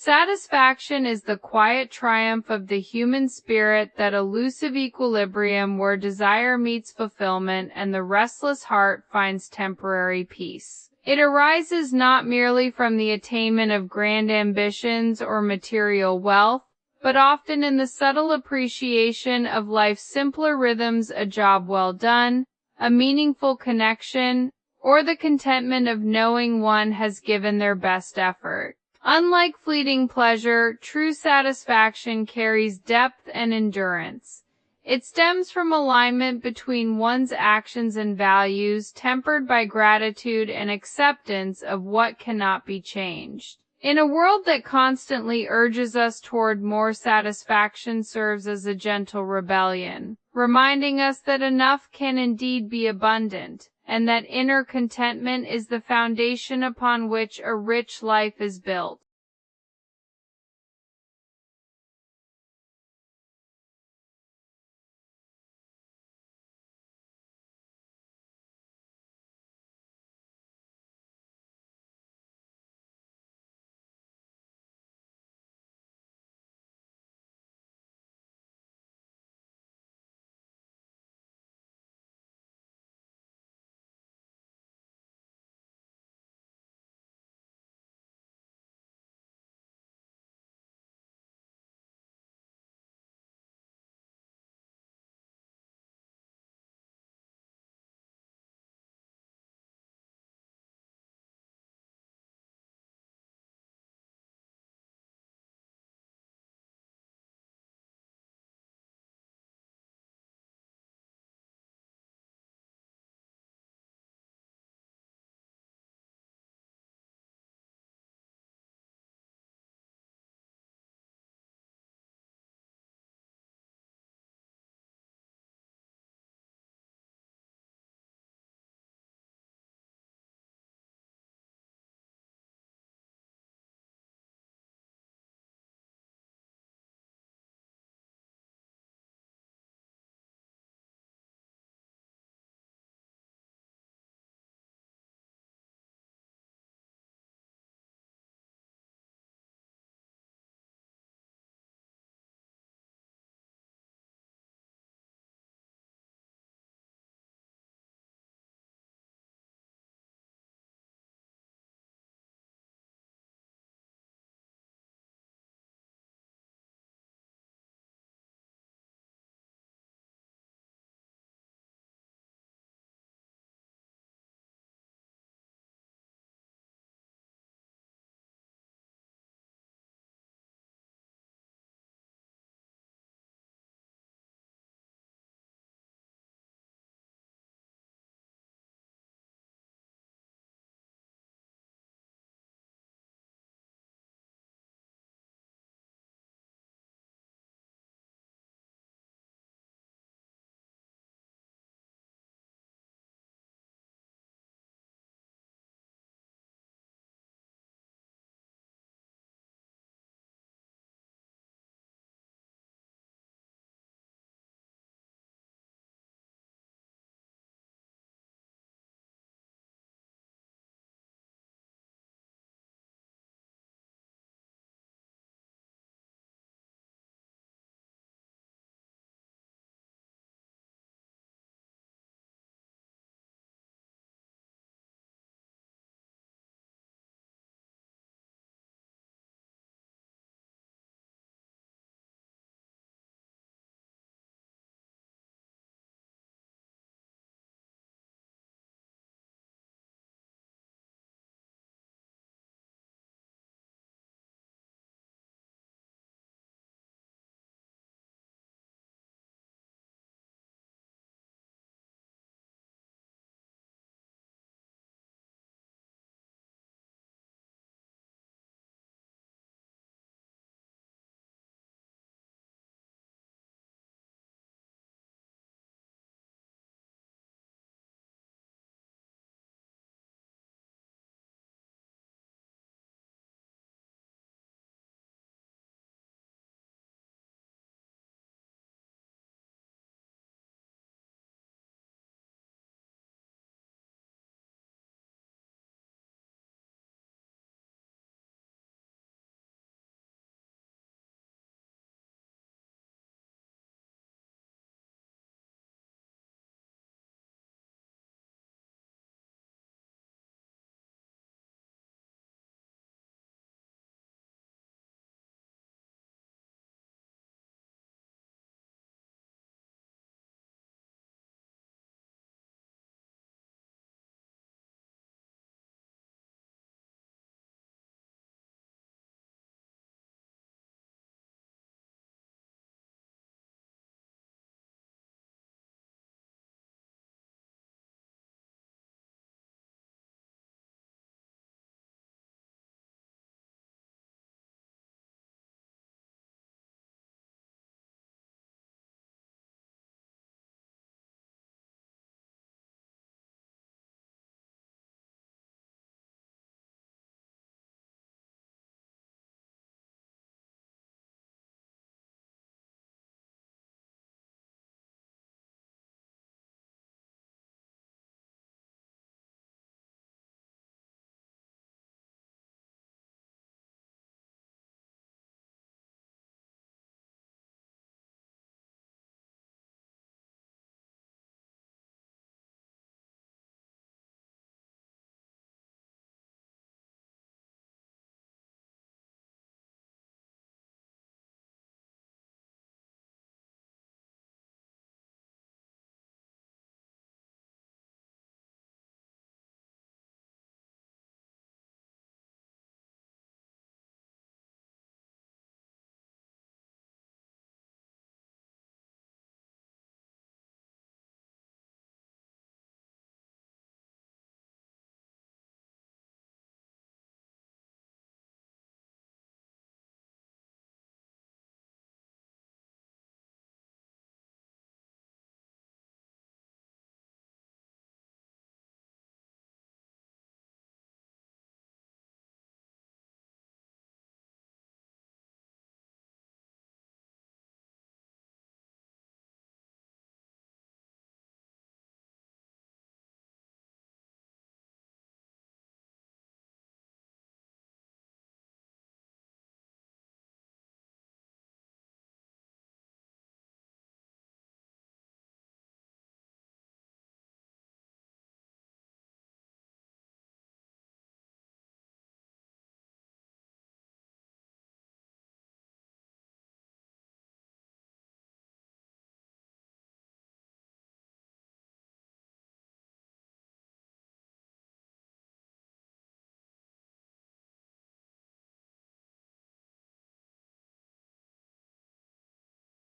Satisfaction is the quiet triumph of the human spirit, that elusive equilibrium where desire meets fulfillment and the restless heart finds temporary peace. It arises not merely from the attainment of grand ambitions or material wealth, but often in the subtle appreciation of life's simpler rhythms, a job well done, a meaningful connection, or the contentment of knowing one has given their best effort. Unlike fleeting pleasure, true satisfaction carries depth and endurance. It stems from alignment between one's actions and values, tempered by gratitude and acceptance of what cannot be changed. In a world that constantly urges us toward more, satisfaction serves as a gentle rebellion, reminding us that enough can indeed be abundant, and that inner contentment is the foundation upon which a rich life is built.